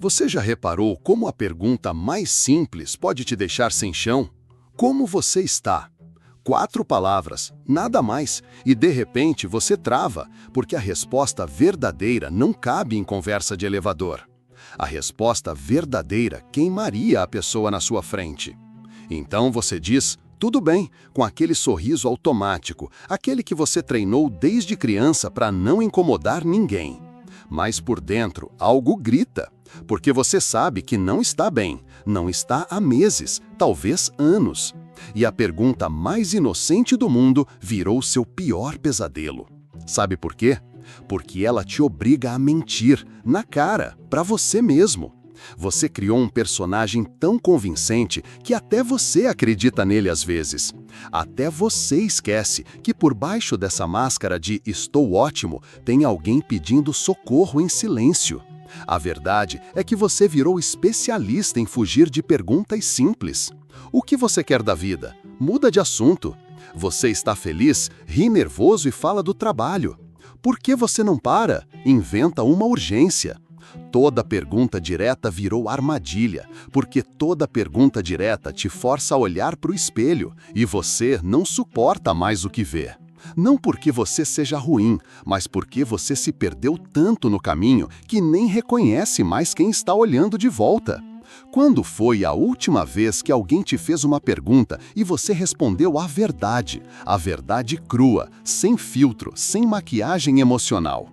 Você já reparou como a pergunta mais simples pode te deixar sem chão? Como você está? 4 palavras, nada mais, e de repente você trava, porque a resposta verdadeira não cabe em conversa de elevador. A resposta verdadeira queimaria a pessoa na sua frente. Então você diz, tudo bem, com aquele sorriso automático, aquele que você treinou desde criança para não incomodar ninguém. Mas por dentro, algo grita, porque você sabe que não está bem, não está há meses, talvez anos. E a pergunta mais inocente do mundo virou seu pior pesadelo. Sabe por quê? Porque ela te obriga a mentir, na cara, para você mesmo. Você criou um personagem tão convincente que até você acredita nele às vezes. Até você esquece que por baixo dessa máscara de "estou ótimo" tem alguém pedindo socorro em silêncio. A verdade é que você virou especialista em fugir de perguntas simples. O que você quer da vida? Muda de assunto. Você está feliz? Ri nervoso e fala do trabalho. Por que você não para? Inventa uma urgência. Toda pergunta direta virou armadilha, porque toda pergunta direta te força a olhar para o espelho e você não suporta mais o que vê. Não porque você seja ruim, mas porque você se perdeu tanto no caminho que nem reconhece mais quem está olhando de volta. Quando foi a última vez que alguém te fez uma pergunta e você respondeu a verdade crua, sem filtro, sem maquiagem emocional?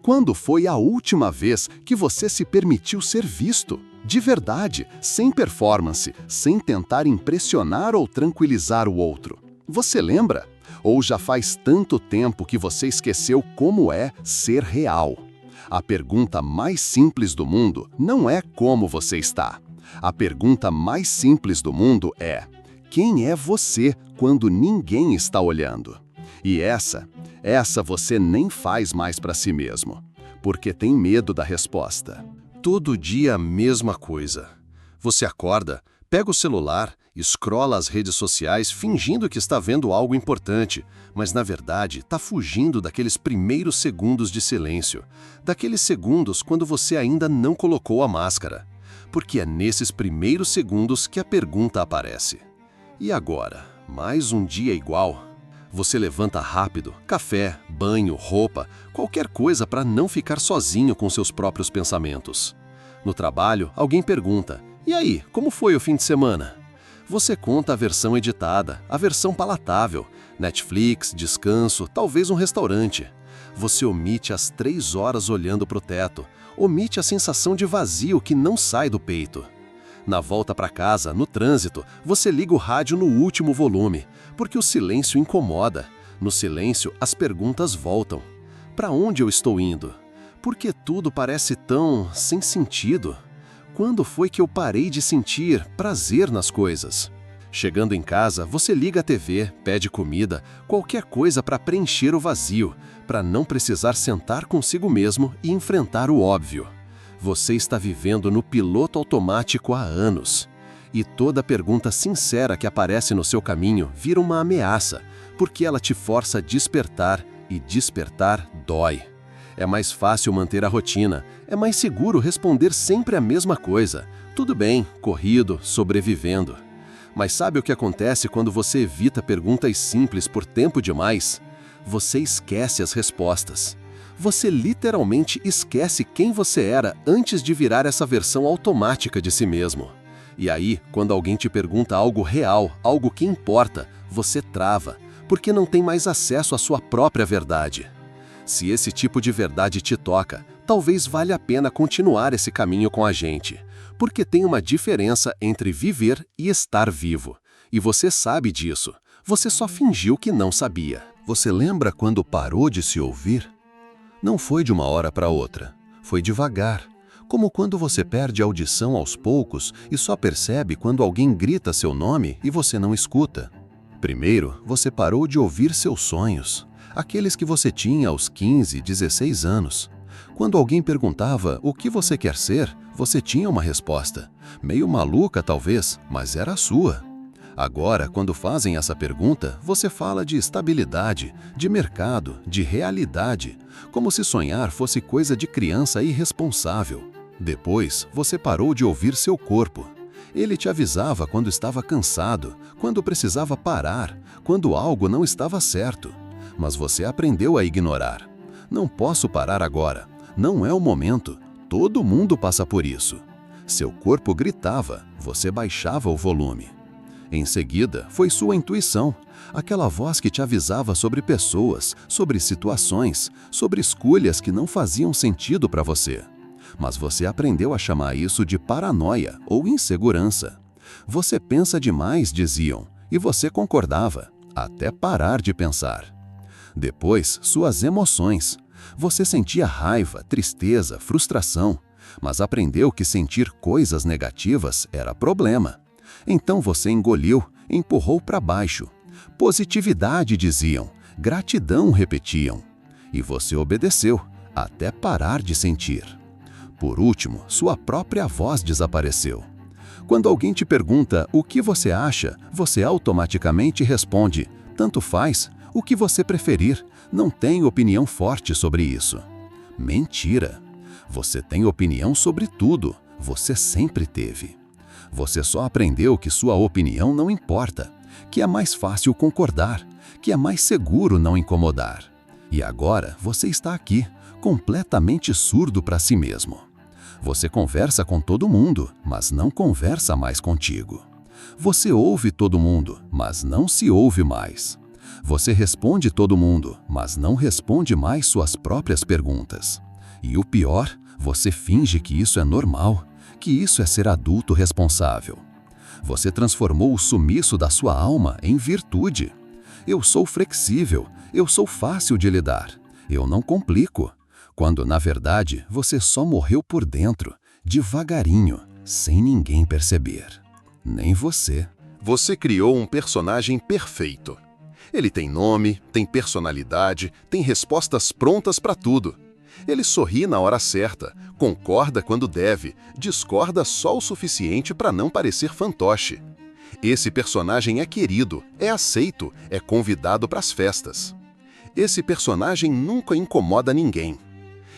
Quando foi a última vez que você se permitiu ser visto? De verdade, sem performance, sem tentar impressionar ou tranquilizar o outro. Você lembra? Ou já faz tanto tempo que você esqueceu como é ser real? A pergunta mais simples do mundo não é como você está. A pergunta mais simples do mundo é: quem é você quando ninguém está olhando? E essa você nem faz mais para si mesmo, porque tem medo da resposta. Todo dia a mesma coisa. Você acorda, pega o celular, escrola as redes sociais fingindo que está vendo algo importante, mas na verdade está fugindo daqueles primeiros segundos de silêncio, daqueles segundos quando você ainda não colocou a máscara. Porque é nesses primeiros segundos que a pergunta aparece. E agora? Mais um dia igual? Você levanta rápido, café, banho, roupa, qualquer coisa para não ficar sozinho com seus próprios pensamentos. No trabalho, alguém pergunta, e aí, como foi o fim de semana? Você conta a versão editada, a versão palatável, Netflix, descanso, talvez um restaurante. Você omite as 3 horas olhando para o teto, omite a sensação de vazio que não sai do peito. Na volta para casa, no trânsito, você liga o rádio no último volume, porque o silêncio incomoda. No silêncio, as perguntas voltam. Para onde eu estou indo? Por que tudo parece tão sem sentido? Quando foi que eu parei de sentir prazer nas coisas? Chegando em casa, você liga a TV, pede comida, qualquer coisa para preencher o vazio, para não precisar sentar consigo mesmo e enfrentar o óbvio. Você está vivendo no piloto automático há anos. E toda pergunta sincera que aparece no seu caminho vira uma ameaça, porque ela te força a despertar, e despertar dói. É mais fácil manter a rotina, é mais seguro responder sempre a mesma coisa. Tudo bem, corrido, sobrevivendo. Mas sabe o que acontece quando você evita perguntas simples por tempo demais? Você esquece as respostas. Você literalmente esquece quem você era antes de virar essa versão automática de si mesmo. E aí, quando alguém te pergunta algo real, algo que importa, você trava, porque não tem mais acesso à sua própria verdade. Se esse tipo de verdade te toca, talvez valha a pena continuar esse caminho com a gente, porque tem uma diferença entre viver e estar vivo. E você sabe disso, você só fingiu que não sabia. Você lembra quando parou de se ouvir? Não foi de uma hora para outra, foi devagar, como quando você perde a audição aos poucos e só percebe quando alguém grita seu nome e você não escuta. Primeiro, você parou de ouvir seus sonhos, aqueles que você tinha aos 15, 16 anos. Quando alguém perguntava o que você quer ser, você tinha uma resposta. Meio maluca talvez, mas era a sua. Agora, quando fazem essa pergunta, você fala de estabilidade, de mercado, de realidade, como se sonhar fosse coisa de criança irresponsável. Depois, você parou de ouvir seu corpo. Ele te avisava quando estava cansado, quando precisava parar, quando algo não estava certo. Mas você aprendeu a ignorar. Não posso parar agora. Não é o momento. Todo mundo passa por isso. Seu corpo gritava, você baixava o volume. Em seguida, foi sua intuição, aquela voz que te avisava sobre pessoas, sobre situações, sobre escolhas que não faziam sentido para você. Mas você aprendeu a chamar isso de paranoia ou insegurança. Você pensa demais, diziam, e você concordava, até parar de pensar. Depois, suas emoções. Você sentia raiva, tristeza, frustração, mas aprendeu que sentir coisas negativas era problema. Então você engoliu, empurrou para baixo. Positividade, diziam, gratidão, repetiam. E você obedeceu, até parar de sentir. Por último, sua própria voz desapareceu. Quando alguém te pergunta o que você acha, você automaticamente responde, tanto faz, o que você preferir, não tenho opinião forte sobre isso. Mentira! Você tem opinião sobre tudo, você sempre teve. Você só aprendeu que sua opinião não importa, que é mais fácil concordar, que é mais seguro não incomodar. E agora você está aqui, completamente surdo para si mesmo. Você conversa com todo mundo, mas não conversa mais contigo. Você ouve todo mundo, mas não se ouve mais. Você responde todo mundo, mas não responde mais suas próprias perguntas. E o pior, você finge que isso é normal, que isso é ser adulto responsável. Você transformou o sumiço da sua alma em virtude. Eu sou flexível, eu sou fácil de lidar, eu não complico. Quando, na verdade, você só morreu por dentro, devagarinho, sem ninguém perceber. Nem você. Você criou um personagem perfeito. Ele tem nome, tem personalidade, tem respostas prontas para tudo. Ele sorri na hora certa, concorda quando deve, discorda só o suficiente para não parecer fantoche. Esse personagem é querido, é aceito, é convidado para as festas. Esse personagem nunca incomoda ninguém.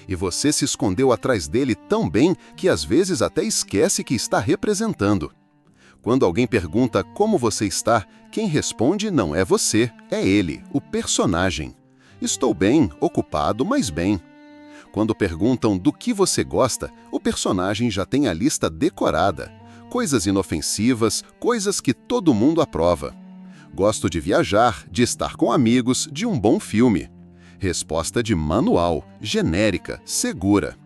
E você se escondeu atrás dele tão bem que às vezes até esquece que está representando. Quando alguém pergunta como você está, quem responde não é você, é ele, o personagem. Estou bem, ocupado, mas bem. Quando perguntam do que você gosta, o personagem já tem a lista decorada. Coisas inofensivas, coisas que todo mundo aprova. Gosto de viajar, de estar com amigos, de um bom filme. Resposta de manual, genérica, segura.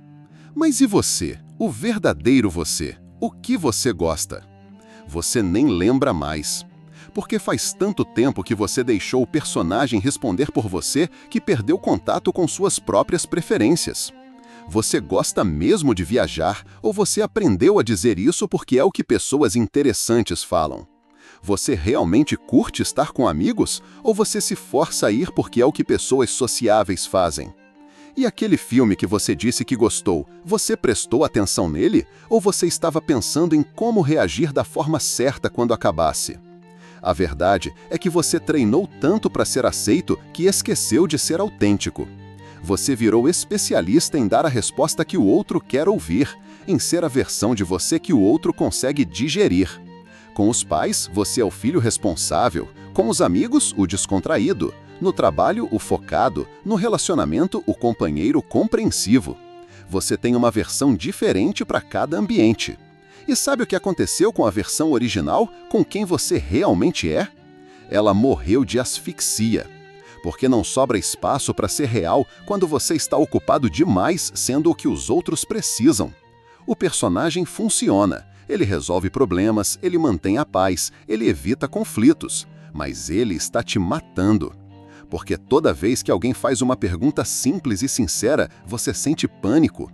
Mas e você, o verdadeiro você? O que você gosta? Você nem lembra mais. Porque faz tanto tempo que você deixou o personagem responder por você que perdeu contato com suas próprias preferências. Você gosta mesmo de viajar ou você aprendeu a dizer isso porque é o que pessoas interessantes falam? Você realmente curte estar com amigos ou você se força a ir porque é o que pessoas sociáveis fazem? E aquele filme que você disse que gostou, você prestou atenção nele ou você estava pensando em como reagir da forma certa quando acabasse? A verdade é que você treinou tanto para ser aceito que esqueceu de ser autêntico. Você virou especialista em dar a resposta que o outro quer ouvir, em ser a versão de você que o outro consegue digerir. Com os pais, você é o filho responsável, com os amigos, o descontraído, no trabalho, o focado, no relacionamento, o companheiro compreensivo. Você tem uma versão diferente para cada ambiente. E sabe o que aconteceu com a versão original, com quem você realmente é? Ela morreu de asfixia. Porque não sobra espaço para ser real quando você está ocupado demais sendo o que os outros precisam. O personagem funciona, ele resolve problemas, ele mantém a paz, ele evita conflitos, mas ele está te matando. Porque toda vez que alguém faz uma pergunta simples e sincera, você sente pânico.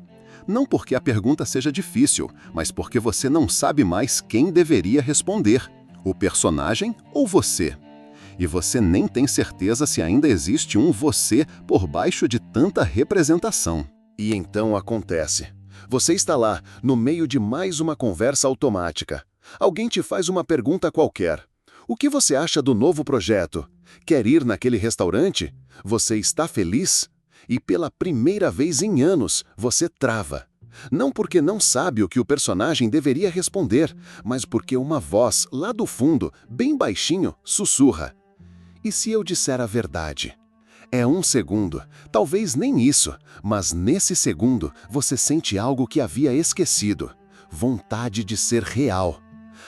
Não porque a pergunta seja difícil, mas porque você não sabe mais quem deveria responder, o personagem ou você. E você nem tem certeza se ainda existe um você por baixo de tanta representação. E então acontece. Você está lá, no meio de mais uma conversa automática. Alguém te faz uma pergunta qualquer. O que você acha do novo projeto? Quer ir naquele restaurante? Você está feliz? E pela primeira vez em anos, você trava. Não porque não sabe o que o personagem deveria responder, mas porque uma voz, lá do fundo, bem baixinho, sussurra. E se eu disser a verdade? É um segundo, talvez nem isso, mas nesse segundo você sente algo que havia esquecido. Vontade de ser real.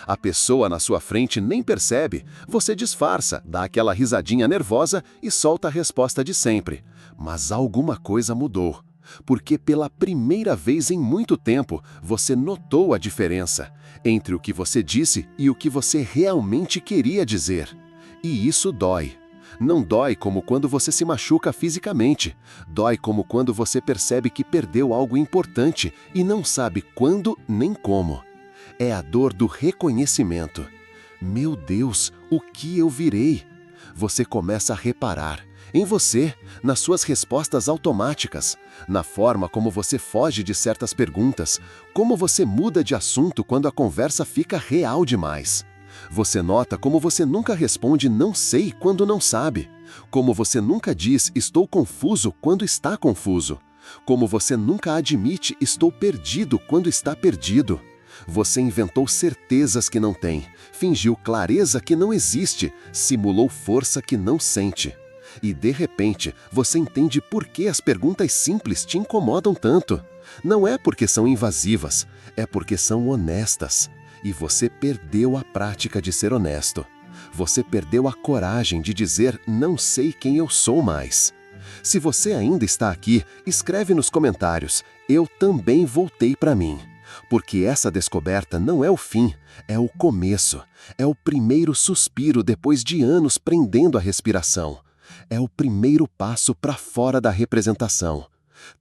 A pessoa na sua frente nem percebe, você disfarça, dá aquela risadinha nervosa e solta a resposta de sempre. Mas alguma coisa mudou. Porque pela primeira vez em muito tempo, você notou a diferença entre o que você disse e o que você realmente queria dizer. E isso dói. Não dói como quando você se machuca fisicamente. Dói como quando você percebe que perdeu algo importante e não sabe quando nem como. É a dor do reconhecimento. Meu Deus, o que eu virei? Você começa a reparar em você, nas suas respostas automáticas, na forma como você foge de certas perguntas, como você muda de assunto quando a conversa fica real demais. Você nota como você nunca responde não sei quando não sabe, como você nunca diz estou confuso quando está confuso, como você nunca admite estou perdido quando está perdido. Você inventou certezas que não tem, fingiu clareza que não existe, simulou força que não sente. E de repente, você entende por que as perguntas simples te incomodam tanto. Não é porque são invasivas, é porque são honestas. E você perdeu a prática de ser honesto. Você perdeu a coragem de dizer não sei quem eu sou mais. Se você ainda está aqui, escreve nos comentários, eu também voltei para mim. Porque essa descoberta não é o fim, é o começo. É o primeiro suspiro depois de anos prendendo a respiração. É o primeiro passo para fora da representação.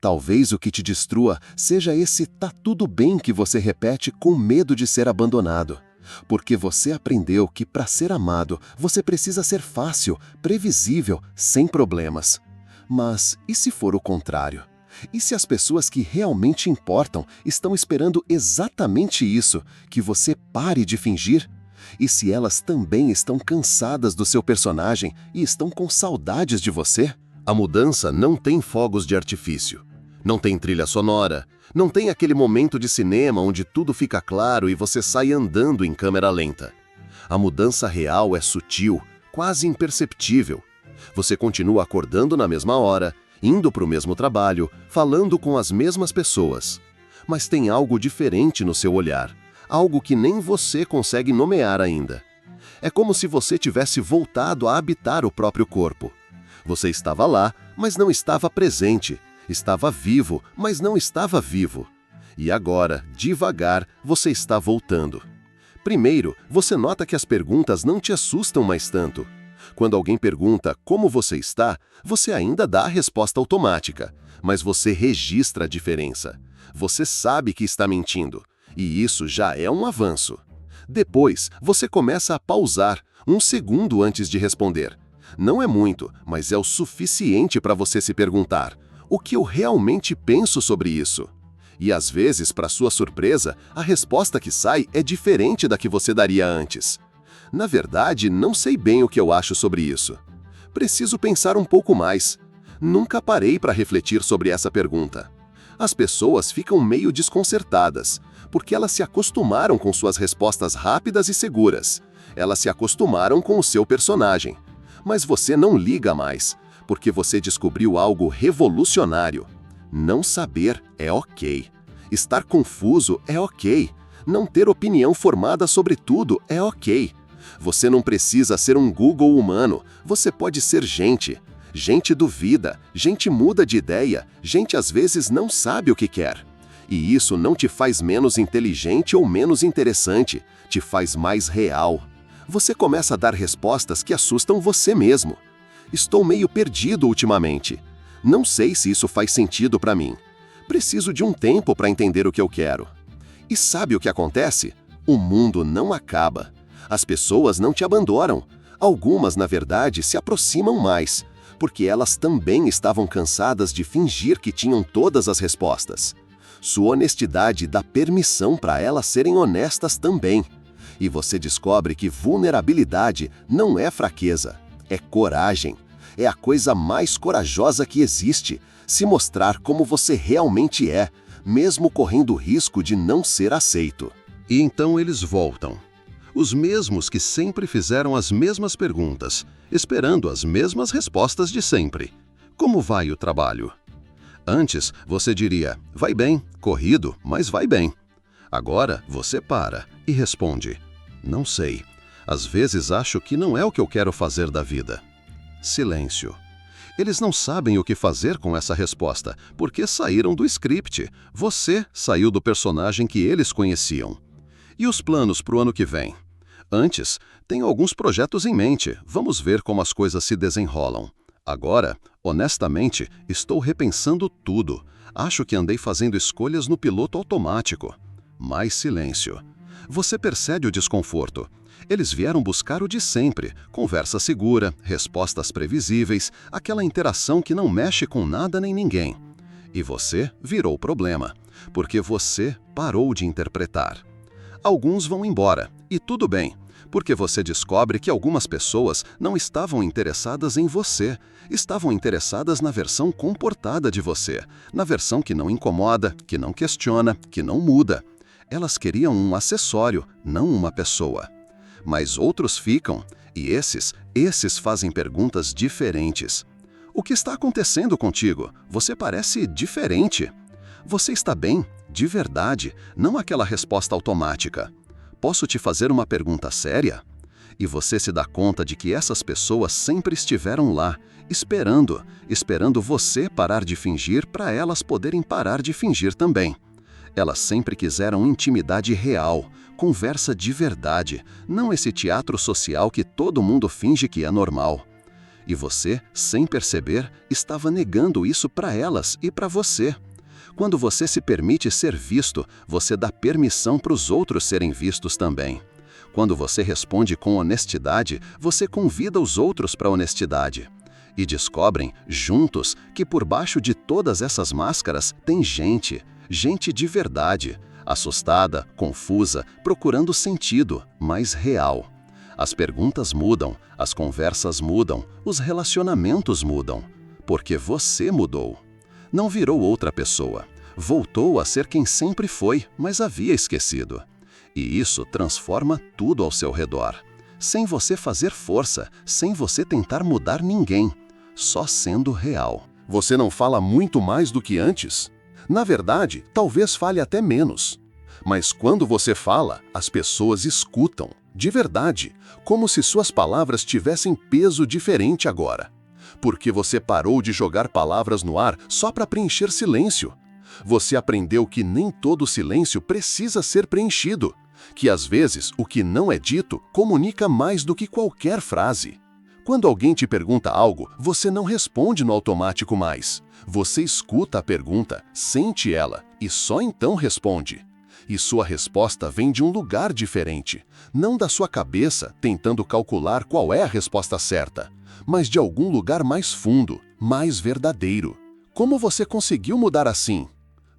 Talvez o que te destrua seja esse tá tudo bem que você repete com medo de ser abandonado. Porque você aprendeu que para ser amado, você precisa ser fácil, previsível, sem problemas. Mas e se for o contrário? E se as pessoas que realmente importam estão esperando exatamente isso, que você pare de fingir? E se elas também estão cansadas do seu personagem e estão com saudades de você? A mudança não tem fogos de artifício. Não tem trilha sonora. Não tem aquele momento de cinema onde tudo fica claro e você sai andando em câmera lenta. A mudança real é sutil, quase imperceptível. Você continua acordando na mesma hora, indo para o mesmo trabalho, falando com as mesmas pessoas. Mas tem algo diferente no seu olhar. Algo que nem você consegue nomear ainda. É como se você tivesse voltado a habitar o próprio corpo. Você estava lá, mas não estava presente. Estava vivo, mas não estava vivo. E agora, devagar, você está voltando. Primeiro, você nota que as perguntas não te assustam mais tanto. Quando alguém pergunta como você está, você ainda dá a resposta automática, mas você registra a diferença. Você sabe que está mentindo. E isso já é um avanço. Depois, você começa a pausar, um segundo antes de responder. Não é muito, mas é o suficiente para você se perguntar: o que eu realmente penso sobre isso? E às vezes, para sua surpresa, a resposta que sai é diferente da que você daria antes. Na verdade, não sei bem o que eu acho sobre isso. Preciso pensar um pouco mais. Nunca parei para refletir sobre essa pergunta. As pessoas ficam meio desconcertadas, porque elas se acostumaram com suas respostas rápidas e seguras. Elas se acostumaram com o seu personagem. Mas você não liga mais, porque você descobriu algo revolucionário. Não saber é ok. Estar confuso é ok. Não ter opinião formada sobre tudo é ok. Você não precisa ser um Google humano, você pode ser gente. Gente duvida, gente muda de ideia, gente às vezes não sabe o que quer. E isso não te faz menos inteligente ou menos interessante, te faz mais real. Você começa a dar respostas que assustam você mesmo. Estou meio perdido ultimamente. Não sei se isso faz sentido para mim. Preciso de um tempo para entender o que eu quero. E sabe o que acontece? O mundo não acaba. As pessoas não te abandonam. Algumas, na verdade, se aproximam mais, porque elas também estavam cansadas de fingir que tinham todas as respostas. Sua honestidade dá permissão para elas serem honestas também. E você descobre que vulnerabilidade não é fraqueza, é coragem. É a coisa mais corajosa que existe, se mostrar como você realmente é, mesmo correndo o risco de não ser aceito. E então eles voltam. Os mesmos que sempre fizeram as mesmas perguntas, esperando as mesmas respostas de sempre. Como vai o trabalho? Antes, você diria, vai bem, corrido, mas vai bem. Agora, você para e responde, não sei. Às vezes acho que não é o que eu quero fazer da vida. Silêncio. Eles não sabem o que fazer com essa resposta, porque saíram do script. Você saiu do personagem que eles conheciam. E os planos para o ano que vem? Antes, tenho alguns projetos em mente. Vamos ver como as coisas se desenrolam. Agora, honestamente, estou repensando tudo. Acho que andei fazendo escolhas no piloto automático. Mais silêncio. Você percebe o desconforto. Eles vieram buscar o de sempre, conversa segura, respostas previsíveis, aquela interação que não mexe com nada nem ninguém. E você virou o problema, porque você parou de interpretar. Alguns vão embora, e tudo bem, porque você descobre que algumas pessoas não estavam interessadas em você, estavam interessadas na versão comportada de você, na versão que não incomoda, que não questiona, que não muda. Elas queriam um acessório, não uma pessoa. Mas outros ficam, e esses fazem perguntas diferentes. O que está acontecendo contigo? Você parece diferente. Você está bem, de verdade, não aquela resposta automática. Posso te fazer uma pergunta séria? E você se dá conta de que essas pessoas sempre estiveram lá, esperando você parar de fingir para elas poderem parar de fingir também. Elas sempre quiseram intimidade real, conversa de verdade, não esse teatro social que todo mundo finge que é normal. E você, sem perceber, estava negando isso para elas e para você. Quando você se permite ser visto, você dá permissão para os outros serem vistos também. Quando você responde com honestidade, você convida os outros para a honestidade. E descobrem, juntos, que por baixo de todas essas máscaras tem gente de verdade, assustada, confusa, procurando sentido, mas real. As perguntas mudam, as conversas mudam, os relacionamentos mudam, porque você mudou. Não virou outra pessoa, voltou a ser quem sempre foi, mas havia esquecido. E isso transforma tudo ao seu redor, sem você fazer força, sem você tentar mudar ninguém, só sendo real. Você não fala muito mais do que antes? Na verdade, talvez fale até menos. Mas quando você fala, as pessoas escutam, de verdade, como se suas palavras tivessem peso diferente agora. Porque você parou de jogar palavras no ar só para preencher silêncio. Você aprendeu que nem todo silêncio precisa ser preenchido, que às vezes o que não é dito comunica mais do que qualquer frase. Quando alguém te pergunta algo, você não responde no automático mais. Você escuta a pergunta, sente ela e só então responde. E sua resposta vem de um lugar diferente, não da sua cabeça tentando calcular qual é a resposta certa, mas de algum lugar mais fundo, mais verdadeiro. Como você conseguiu mudar assim?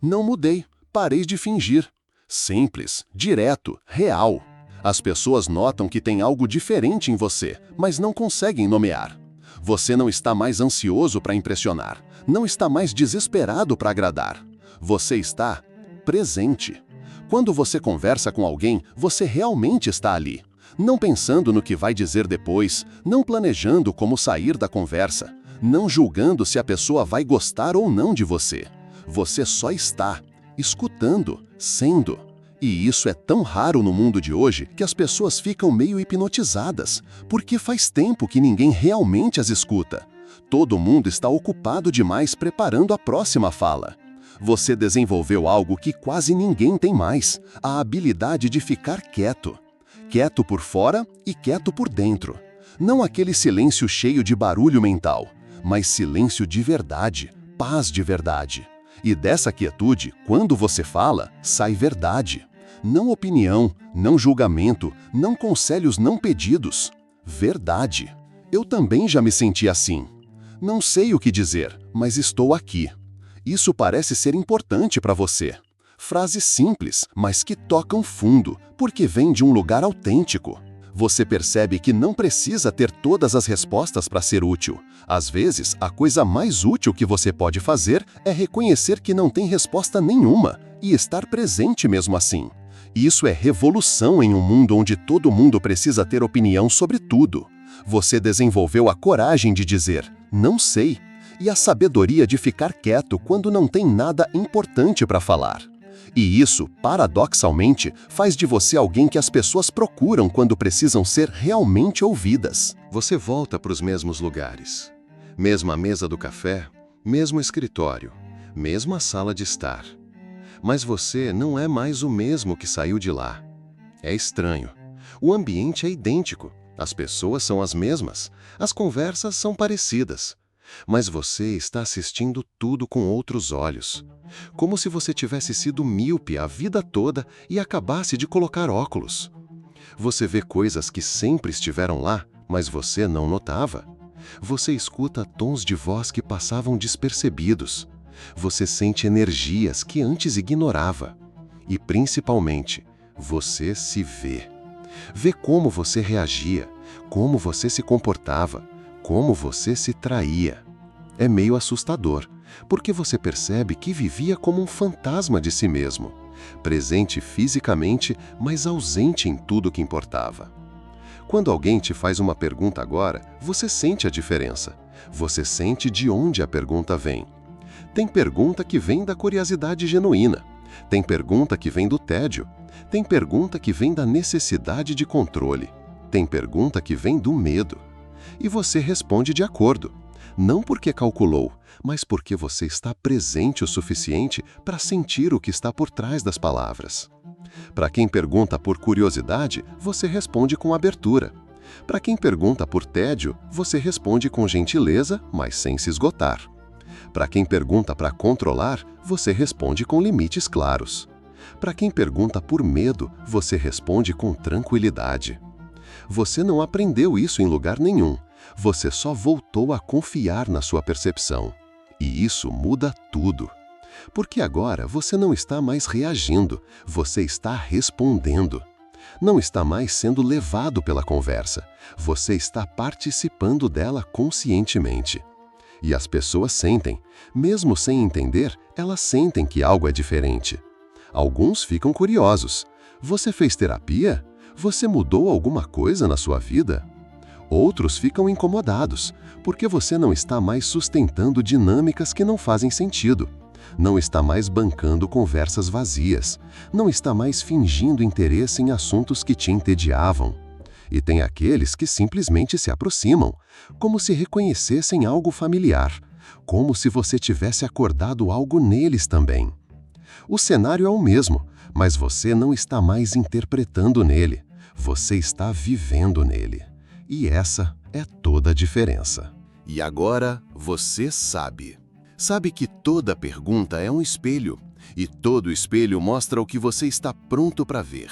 Não mudei, parei de fingir. Simples, direto, real. As pessoas notam que tem algo diferente em você, mas não conseguem nomear. Você não está mais ansioso para impressionar, não está mais desesperado para agradar. Você está presente. Quando você conversa com alguém, você realmente está ali. Não pensando no que vai dizer depois, não planejando como sair da conversa, não julgando se a pessoa vai gostar ou não de você. Você só está, escutando, sendo. E isso é tão raro no mundo de hoje que as pessoas ficam meio hipnotizadas, porque faz tempo que ninguém realmente as escuta. Todo mundo está ocupado demais preparando a próxima fala. Você desenvolveu algo que quase ninguém tem mais, a habilidade de ficar quieto. Quieto por fora e quieto por dentro. Não aquele silêncio cheio de barulho mental, mas silêncio de verdade, paz de verdade. E dessa quietude, quando você fala, sai verdade. Não opinião, não julgamento, não conselhos não pedidos. Verdade. Eu também já me senti assim. Não sei o que dizer, mas estou aqui. Isso parece ser importante para você. Frases simples, mas que tocam fundo, porque vêm de um lugar autêntico. Você percebe que não precisa ter todas as respostas para ser útil. Às vezes, a coisa mais útil que você pode fazer é reconhecer que não tem resposta nenhuma e estar presente mesmo assim. Isso é revolução em um mundo onde todo mundo precisa ter opinião sobre tudo. Você desenvolveu a coragem de dizer, não sei, e a sabedoria de ficar quieto quando não tem nada importante para falar. E isso, paradoxalmente, faz de você alguém que as pessoas procuram quando precisam ser realmente ouvidas. Você volta para os mesmos lugares. Mesma mesa do café, mesmo escritório, mesma sala de estar. Mas você não é mais o mesmo que saiu de lá. É estranho. O ambiente é idêntico, as pessoas são as mesmas, as conversas são parecidas. Mas você está assistindo tudo com outros olhos. Como se você tivesse sido míope a vida toda e acabasse de colocar óculos. Você vê coisas que sempre estiveram lá, mas você não notava. Você escuta tons de voz que passavam despercebidos. Você sente energias que antes ignorava. E, principalmente, você se vê. Vê como você reagia, como você se comportava, como você se traía. É meio assustador, porque você percebe que vivia como um fantasma de si mesmo, presente fisicamente, mas ausente em tudo que importava. Quando alguém te faz uma pergunta agora, você sente a diferença. Você sente de onde a pergunta vem. Tem pergunta que vem da curiosidade genuína. Tem pergunta que vem do tédio. Tem pergunta que vem da necessidade de controle. Tem pergunta que vem do medo. E você responde de acordo. Não porque calculou, mas porque você está presente o suficiente para sentir o que está por trás das palavras. Para quem pergunta por curiosidade, você responde com abertura. Para quem pergunta por tédio, você responde com gentileza, mas sem se esgotar. Para quem pergunta para controlar, você responde com limites claros. Para quem pergunta por medo, você responde com tranquilidade. Você não aprendeu isso em lugar nenhum. Você só voltou a confiar na sua percepção. E isso muda tudo. Porque agora você não está mais reagindo, você está respondendo. Não está mais sendo levado pela conversa, você está participando dela conscientemente. E as pessoas sentem, mesmo sem entender, elas sentem que algo é diferente. Alguns ficam curiosos. Você fez terapia? Você mudou alguma coisa na sua vida? Outros ficam incomodados, porque você não está mais sustentando dinâmicas que não fazem sentido. Não está mais bancando conversas vazias. Não está mais fingindo interesse em assuntos que te entediavam. E tem aqueles que simplesmente se aproximam, como se reconhecessem algo familiar, como se você tivesse acordado algo neles também. O cenário é o mesmo, mas você não está mais interpretando nele, você está vivendo nele. E essa é toda a diferença. E agora você sabe. Sabe que toda pergunta é um espelho, e todo espelho mostra o que você está pronto para ver.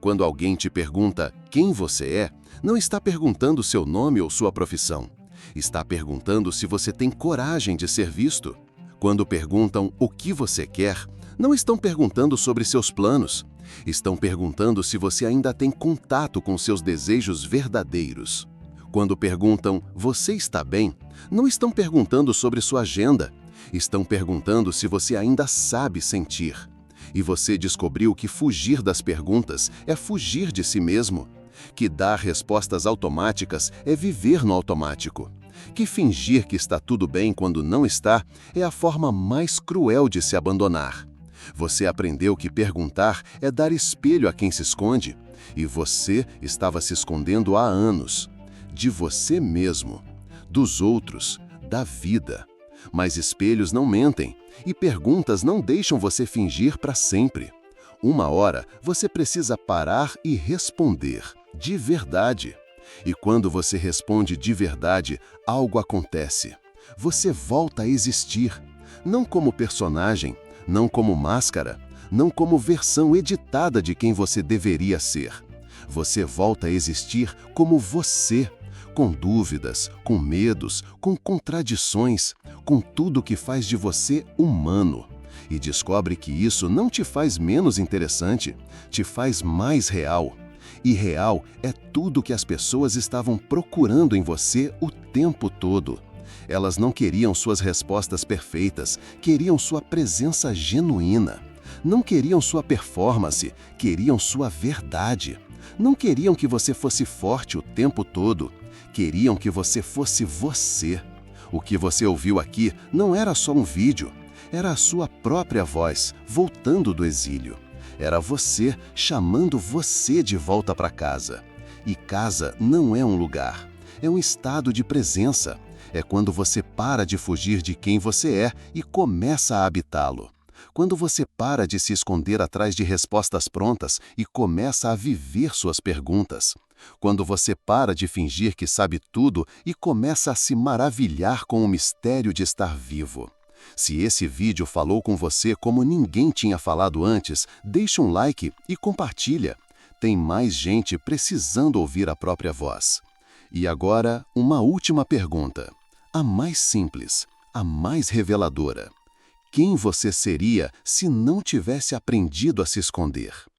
Quando alguém te pergunta quem você é, não está perguntando seu nome ou sua profissão. Está perguntando se você tem coragem de ser visto. Quando perguntam o que você quer, não estão perguntando sobre seus planos. Estão perguntando se você ainda tem contato com seus desejos verdadeiros. Quando perguntam você está bem, não estão perguntando sobre sua agenda. Estão perguntando se você ainda sabe sentir. E você descobriu que fugir das perguntas é fugir de si mesmo. Que dar respostas automáticas é viver no automático. Que fingir que está tudo bem quando não está é a forma mais cruel de se abandonar. Você aprendeu que perguntar é dar espelho a quem se esconde. E você estava se escondendo há anos. De você mesmo, dos outros, da vida. Mas espelhos não mentem, e perguntas não deixam você fingir para sempre. Uma hora, você precisa parar e responder, de verdade. E quando você responde de verdade, algo acontece. Você volta a existir, não como personagem, não como máscara, não como versão editada de quem você deveria ser. Você volta a existir como você, com dúvidas, com medos, com contradições, com tudo que faz de você humano. E descobre que isso não te faz menos interessante, te faz mais real. E real é tudo que as pessoas estavam procurando em você o tempo todo. Elas não queriam suas respostas perfeitas, queriam sua presença genuína. Não queriam sua performance, queriam sua verdade. Não queriam que você fosse forte o tempo todo, queriam que você fosse você. O que você ouviu aqui não era só um vídeo, era a sua própria voz voltando do exílio. Era você chamando você de volta para casa. E casa não é um lugar, é um estado de presença. É quando você para de fugir de quem você é e começa a habitá-lo. Quando você para de se esconder atrás de respostas prontas e começa a viver suas perguntas. Quando você para de fingir que sabe tudo e começa a se maravilhar com o mistério de estar vivo. Se esse vídeo falou com você como ninguém tinha falado antes, deixa um like e compartilha. Tem mais gente precisando ouvir a própria voz. E agora, uma última pergunta. A mais simples, a mais reveladora. Quem você seria se não tivesse aprendido a se esconder?